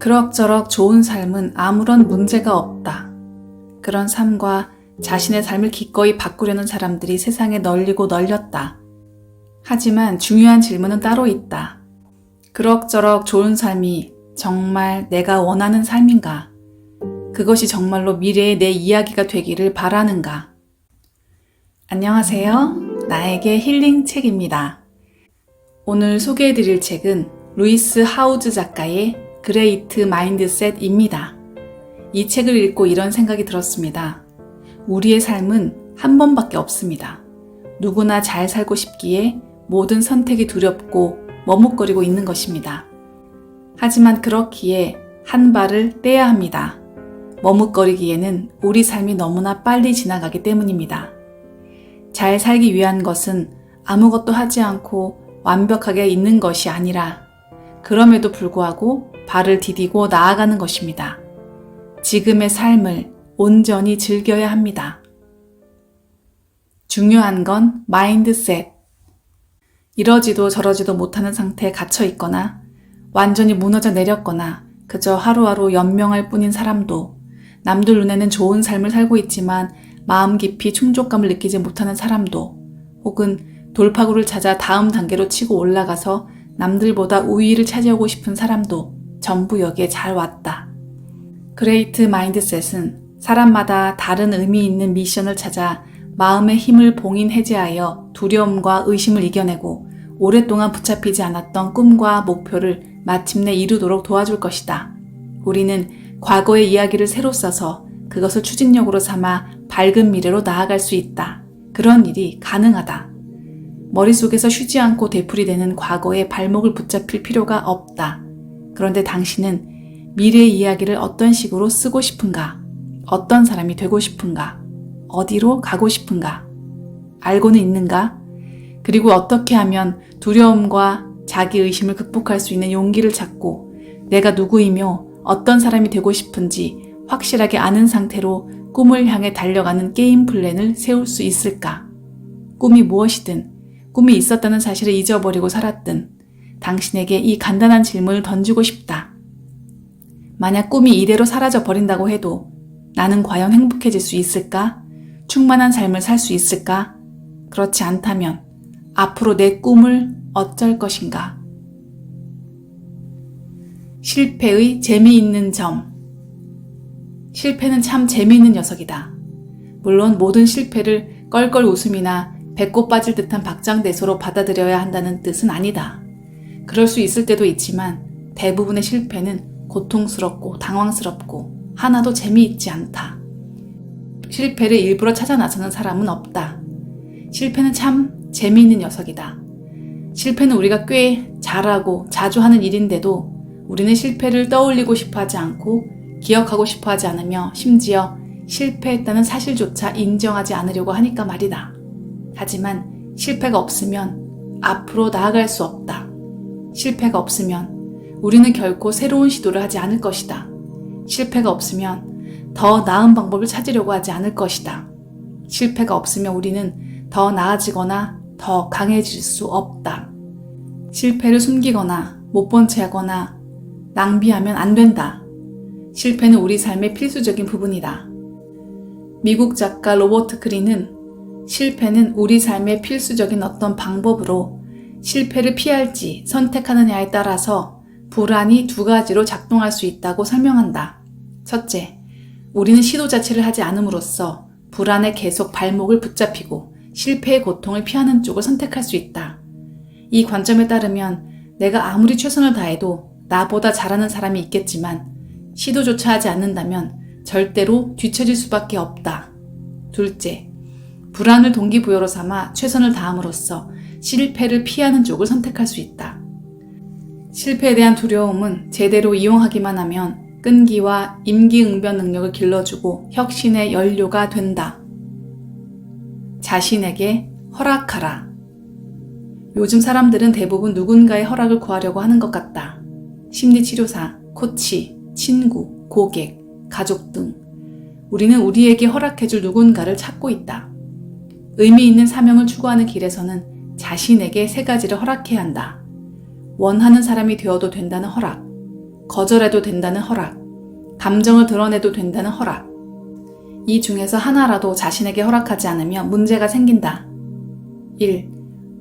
그럭저럭 좋은 삶은 아무런 문제가 없다. 그런 삶과 자신의 삶을 기꺼이 바꾸려는 사람들이 세상에 널리고 널렸다. 하지만 중요한 질문은 따로 있다. 그럭저럭 좋은 삶이 정말 내가 원하는 삶인가? 그것이 정말로 미래의 내 이야기가 되기를 바라는가? 안녕하세요. 나에게 힐링 책입니다. 오늘 소개해드릴 책은 루이스 하우즈 작가의 그레이트 마인드셋입니다. 이 책을 읽고 이런 생각이 들었습니다. 우리의 삶은 한 번밖에 없습니다. 누구나 잘 살고 싶기에 모든 선택이 두렵고 머뭇거리고 있는 것입니다. 하지만 그렇기에 한 발을 떼야 합니다. 머뭇거리기에는 우리 삶이 너무나 빨리 지나가기 때문입니다. 잘 살기 위한 것은 아무것도 하지 않고 완벽하게 있는 것이 아니라 그럼에도 불구하고 발을 디디고 나아가는 것입니다. 지금의 삶을 온전히 즐겨야 합니다. 중요한 건 마인드셋. 이러지도 저러지도 못하는 상태에 갇혀 있거나 완전히 무너져 내렸거나 그저 하루하루 연명할 뿐인 사람도, 남들 눈에는 좋은 삶을 살고 있지만 마음 깊이 충족감을 느끼지 못하는 사람도, 혹은 돌파구를 찾아 다음 단계로 치고 올라가서 남들보다 우위를 차지하고 싶은 사람도 전부 여기에 잘 왔다. 그레이트 마인드셋은 사람마다 다른 의미 있는 미션을 찾아 마음의 힘을 봉인해제하여 두려움과 의심을 이겨내고 오랫동안 붙잡히지 않았던 꿈과 목표를 마침내 이루도록 도와줄 것이다. 우리는 과거의 이야기를 새로 써서 그것을 추진력으로 삼아 밝은 미래로 나아갈 수 있다. 그런 일이 가능하다. 머릿속에서 쉬지 않고 되풀이되는 과거의 발목을 붙잡힐 필요가 없다. 그런데 당신은 미래의 이야기를 어떤 식으로 쓰고 싶은가? 어떤 사람이 되고 싶은가? 어디로 가고 싶은가? 알고는 있는가? 그리고 어떻게 하면 두려움과 자기의심을 극복할 수 있는 용기를 찾고 내가 누구이며 어떤 사람이 되고 싶은지 확실하게 아는 상태로 꿈을 향해 달려가는 게임 플랜을 세울 수 있을까? 꿈이 무엇이든, 꿈이 있었다는 사실을 잊어버리고 살았든 당신에게 이 간단한 질문을 던지고 싶다. 만약 꿈이 이대로 사라져 버린다고 해도 나는 과연 행복해질 수 있을까? 충만한 삶을 살 수 있을까? 그렇지 않다면 앞으로 내 꿈을 어쩔 것인가? 실패의 재미있는 점. 실패는 참 재미있는 녀석이다. 물론 모든 실패를 껄껄 웃음이나 배꼽 빠질 듯한 박장대소로 받아들여야 한다는 뜻은 아니다. 그럴 수 있을 때도 있지만 대부분의 실패는 고통스럽고 당황스럽고 하나도 재미있지 않다. 실패를 일부러 찾아 나서는 사람은 없다. 실패는 참 재미있는 녀석이다. 실패는 우리가 꽤 잘하고 자주 하는 일인데도 우리는 실패를 떠올리고 싶어 하지 않고 기억하고 싶어 하지 않으며 심지어 실패했다는 사실조차 인정하지 않으려고 하니까 말이다. 하지만 실패가 없으면 앞으로 나아갈 수 없다. 실패가 없으면 우리는 결코 새로운 시도를 하지 않을 것이다. 실패가 없으면 더 나은 방법을 찾으려고 하지 않을 것이다. 실패가 없으면 우리는 더 나아지거나 더 강해질 수 없다. 실패를 숨기거나 못 본 채 하거나 낭비하면 안 된다. 실패는 우리 삶의 필수적인 부분이다. 미국 작가 로버트 그린은 실패는 우리 삶의 필수적인 어떤 방법으로 실패를 피할지 선택하느냐에 따라서 불안이 두 가지로 작동할 수 있다고 설명한다. 첫째, 우리는 시도 자체를 하지 않음으로써 불안에 계속 발목을 붙잡히고 실패의 고통을 피하는 쪽을 선택할 수 있다. 이 관점에 따르면 내가 아무리 최선을 다해도 나보다 잘하는 사람이 있겠지만 시도조차 하지 않는다면 절대로 뒤처질 수밖에 없다. 둘째, 불안을 동기부여로 삼아 최선을 다함으로써 실패를 피하는 쪽을 선택할 수 있다. 실패에 대한 두려움은 제대로 이용하기만 하면 끈기와 임기응변 능력을 길러주고 혁신의 연료가 된다. 자신에게 허락하라. 요즘 사람들은 대부분 누군가의 허락을 구하려고 하는 것 같다. 심리치료사, 코치, 친구, 고객, 가족 등 우리는 우리에게 허락해줄 누군가를 찾고 있다. 의미 있는 사명을 추구하는 길에서는 자신에게 세 가지를 허락해야 한다. 원하는 사람이 되어도 된다는 허락, 거절해도 된다는 허락, 감정을 드러내도 된다는 허락. 이 중에서 하나라도 자신에게 허락하지 않으면 문제가 생긴다. 1.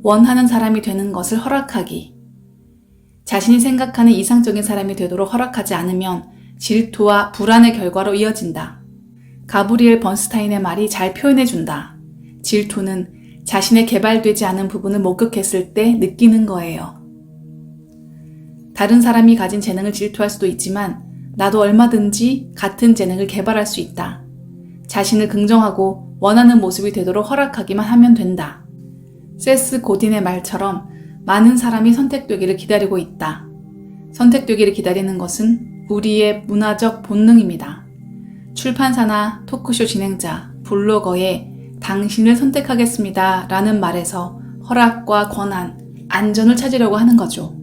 원하는 사람이 되는 것을 허락하기. 자신이 생각하는 이상적인 사람이 되도록 허락하지 않으면 질투와 불안의 결과로 이어진다. 가브리엘 번스타인의 말이 잘 표현해준다. 질투는 자신의 개발되지 않은 부분을 목격했을 때 느끼는 거예요. 다른 사람이 가진 재능을 질투할 수도 있지만 나도 얼마든지 같은 재능을 개발할 수 있다. 자신을 긍정하고 원하는 모습이 되도록 허락하기만 하면 된다. 세스 고딘의 말처럼 많은 사람이 선택되기를 기다리고 있다. 선택되기를 기다리는 것은 우리의 문화적 본능입니다. 출판사나 토크쇼 진행자, 블로거에 당신을 선택하겠습니다 라는 말에서 허락과 권한, 안전을 찾으려고 하는 거죠.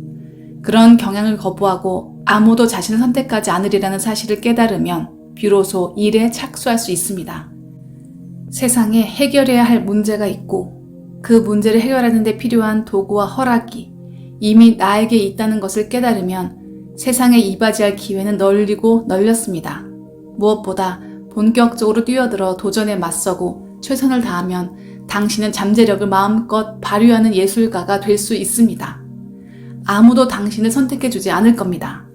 그런 경향을 거부하고 아무도 자신을 선택하지 않으리라는 사실을 깨달으면 비로소 일에 착수할 수 있습니다. 세상에 해결해야 할 문제가 있고 그 문제를 해결하는 데 필요한 도구와 허락이 이미 나에게 있다는 것을 깨달으면 세상에 이바지할 기회는 널리고 널렸습니다. 무엇보다 본격적으로 뛰어들어 도전에 맞서고 최선을 다하면 당신은 잠재력을 마음껏 발휘하는 예술가가 될 수 있습니다. 아무도 당신을 선택해주지 않을 겁니다.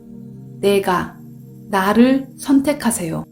나를 선택하세요.